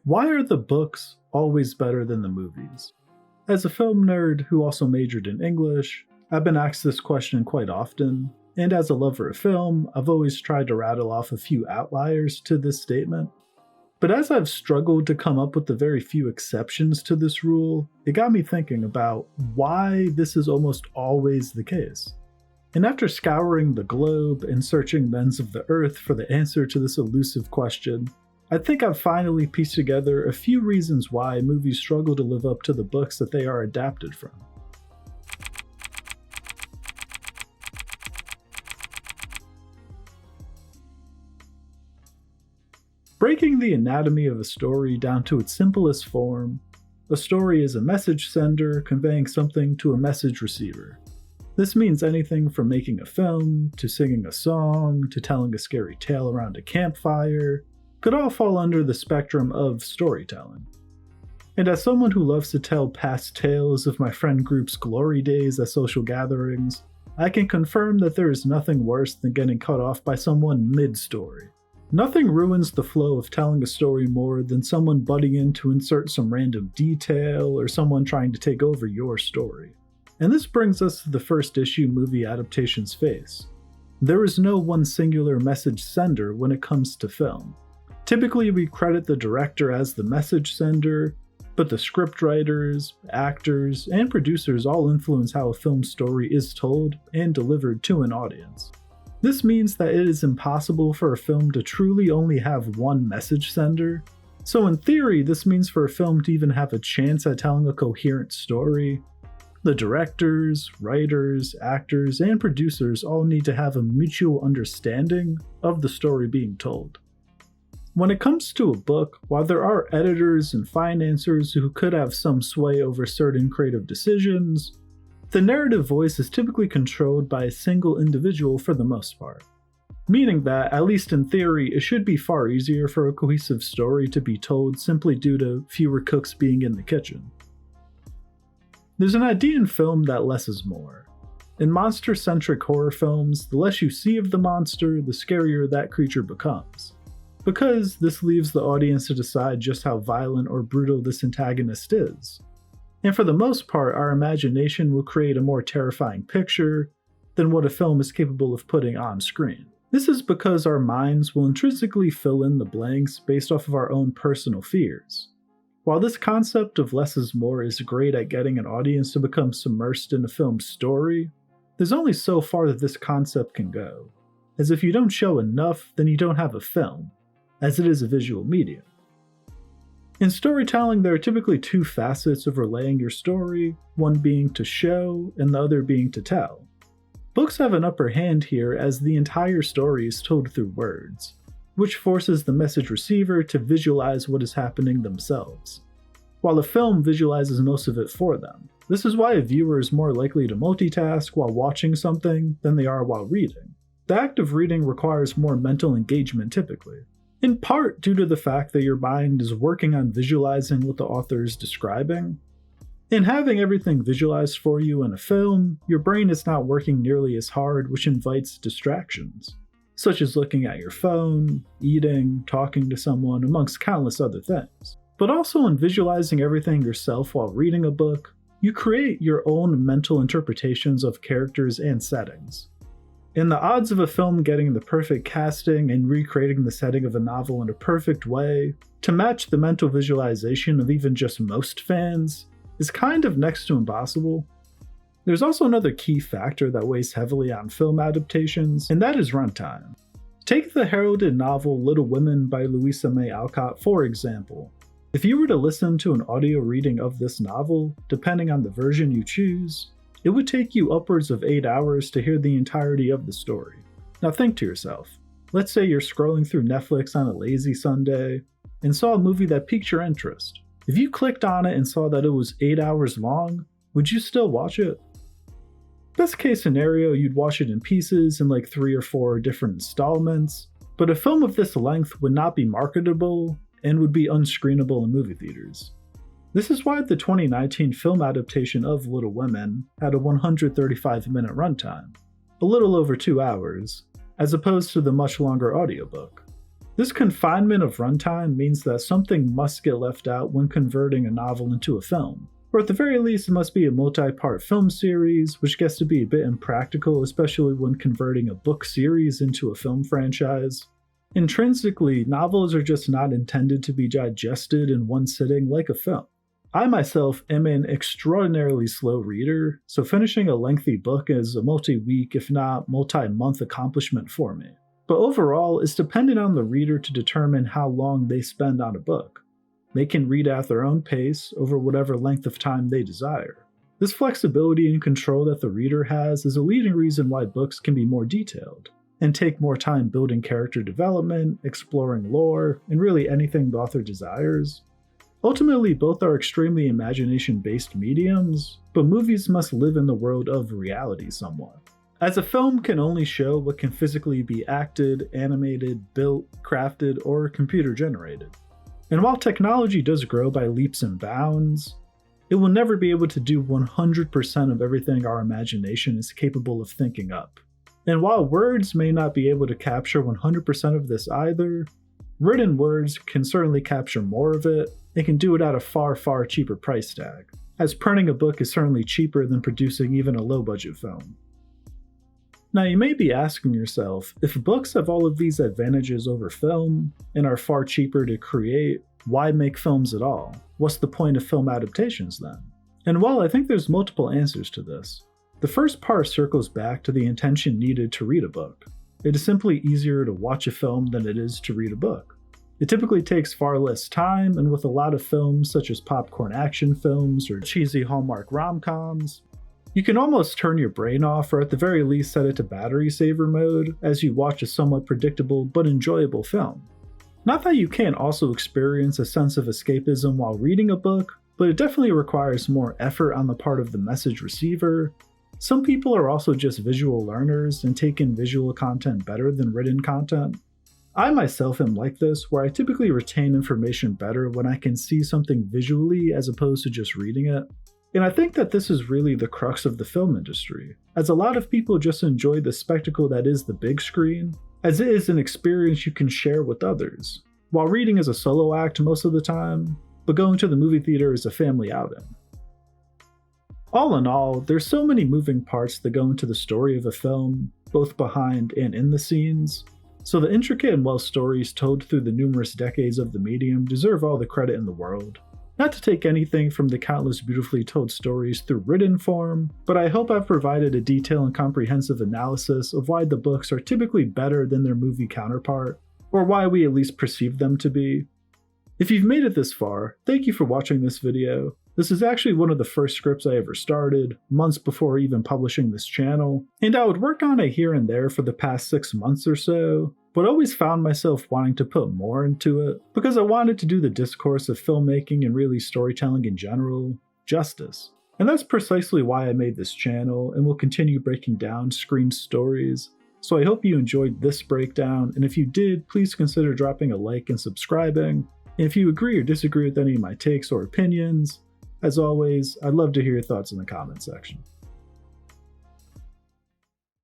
Why are the books always better than the movies? As a film nerd who also majored in English, I've been asked this question quite often, and as a lover of film, I've always tried to rattle off a few outliers to this statement. But as I've struggled to come up with the very few exceptions to this rule, it got me thinking about why this is almost always the case. And after scouring the globe and searching the ends of the earth for the answer to this elusive question, I think I've finally pieced together a few reasons why movies struggle to live up to the books that they are adapted from. Breaking the anatomy of a story down to its simplest form, a story is a message sender conveying something to a message receiver. This means anything from making a film, to singing a song, to telling a scary tale around a campfire, could all fall under the spectrum of storytelling. And as someone who loves to tell past tales of my friend group's glory days at social gatherings, I can confirm that there is nothing worse than getting cut off by someone mid-story. Nothing ruins the flow of telling a story more than someone butting in to insert some random detail or someone trying to take over your story. And this brings us to the first issue movie adaptations face. There is no one singular message sender when it comes to film. Typically, we credit the director as the message sender, but the scriptwriters, actors, and producers all influence how a film story is told and delivered to an audience. This means that it is impossible for a film to truly only have one message sender. So in theory, this means for a film to even have a chance at telling a coherent story, the directors, writers, actors, and producers all need to have a mutual understanding of the story being told. When it comes to a book, while there are editors and financiers who could have some sway over certain creative decisions, the narrative voice is typically controlled by a single individual for the most part, meaning that, at least in theory, it should be far easier for a cohesive story to be told simply due to fewer cooks being in the kitchen. There's an idea in film that less is more. In monster-centric horror films, the less you see of the monster, the scarier that creature becomes, because this leaves the audience to decide just how violent or brutal this antagonist is. And for the most part, our imagination will create a more terrifying picture than what a film is capable of putting on screen. This is because our minds will intrinsically fill in the blanks based off of our own personal fears. While this concept of less is more is great at getting an audience to become submersed in a film's story, there's only so far that this concept can go, as if you don't show enough, then you don't have a film, as it is a visual medium. In storytelling, there are typically two facets of relaying your story, one being to show and the other being to tell. Books have an upper hand here as the entire story is told through words, which forces the message receiver to visualize what is happening themselves, while a film visualizes most of it for them. This is why a viewer is more likely to multitask while watching something than they are while reading. The act of reading requires more mental engagement typically, in part due to the fact that your mind is working on visualizing what the author is describing. In having everything visualized for you in a film, your brain is not working nearly as hard, which invites distractions, such as looking at your phone, eating, talking to someone, amongst countless other things. But also in visualizing everything yourself while reading a book, you create your own mental interpretations of characters and settings. And the odds of a film getting the perfect casting and recreating the setting of a novel in a perfect way to match the mental visualization of even just most fans is kind of next to impossible. There's also another key factor that weighs heavily on film adaptations, and that is runtime. Take the heralded novel Little Women by Louisa May Alcott for example. If you were to listen to an audio reading of this novel, depending on the version you choose, it would take you upwards of 8 hours to hear the entirety of the story. Now think to yourself, let's say you're scrolling through Netflix on a lazy Sunday and saw a movie that piqued your interest. If you clicked on it and saw that it was 8 hours long, would you still watch it? Best case scenario, you'd watch it in pieces in like 3 or 4 different installments, but a film of this length would not be marketable and would be unscreenable in movie theaters. This is why the 2019 film adaptation of Little Women had a 135-minute runtime, a little over 2 hours, as opposed to the much longer audiobook. This confinement of runtime means that something must get left out when converting a novel into a film. Or at the very least, it must be a multi-part film series, which gets to be a bit impractical, especially when converting a book series into a film franchise. Intrinsically, novels are just not intended to be digested in one sitting like a film. I myself am an extraordinarily slow reader, so finishing a lengthy book is a multi-week, if not multi-month accomplishment for me. But overall, it's dependent on the reader to determine how long they spend on a book. They can read at their own pace over whatever length of time they desire. This flexibility and control that the reader has is a leading reason why books can be more detailed, and take more time building character development, exploring lore, and really anything the author desires. Ultimately, both are extremely imagination-based mediums, but movies must live in the world of reality somewhat. As a film can only show what can physically be acted, animated, built, crafted, or computer-generated. And while technology does grow by leaps and bounds, it will never be able to do 100% of everything our imagination is capable of thinking up. And while words may not be able to capture 100% of this either, written words can certainly capture more of it, and can do it at a far, far cheaper price tag, as printing a book is certainly cheaper than producing even a low-budget film. Now you may be asking yourself, if books have all of these advantages over film, and are far cheaper to create, why make films at all? What's the point of film adaptations then? And while I think there's multiple answers to this, the first part circles back to the intention needed to read a book. It is simply easier to watch a film than it is to read a book. It typically takes far less time, and with a lot of films such as popcorn action films or cheesy Hallmark rom-coms, you can almost turn your brain off, or at the very least set it to battery saver mode as you watch a somewhat predictable but enjoyable film. Not that you can't also experience a sense of escapism while reading a book, but it definitely requires more effort on the part of the message receiver. Some people are also just visual learners and take in visual content better than written content. I myself am like this, where I typically retain information better when I can see something visually as opposed to just reading it. And I think that this is really the crux of the film industry, as a lot of people just enjoy the spectacle that is the big screen, as it is an experience you can share with others, while reading is a solo act most of the time, but going to the movie theater is a family outing. All in all, there's so many moving parts that go into the story of a film, both behind and in the scenes, so the intricate and well stories told through the numerous decades of the medium deserve all the credit in the world. Not to take anything from the countless beautifully told stories through written form, but I hope I've provided a detailed and comprehensive analysis of why the books are typically better than their movie counterpart, or why we at least perceive them to be. If you've made it this far, thank you for watching this video. This is actually one of the first scripts I ever started, months before even publishing this channel, and I would work on it here and there for the past 6 months or so, but always found myself wanting to put more into it, because I wanted to do the discourse of filmmaking and really storytelling in general justice. And that's precisely why I made this channel and will continue breaking down screen stories. So I hope you enjoyed this breakdown, and if you did, please consider dropping a like and subscribing. And if you agree or disagree with any of my takes or opinions, as always, I'd love to hear your thoughts in the comment section.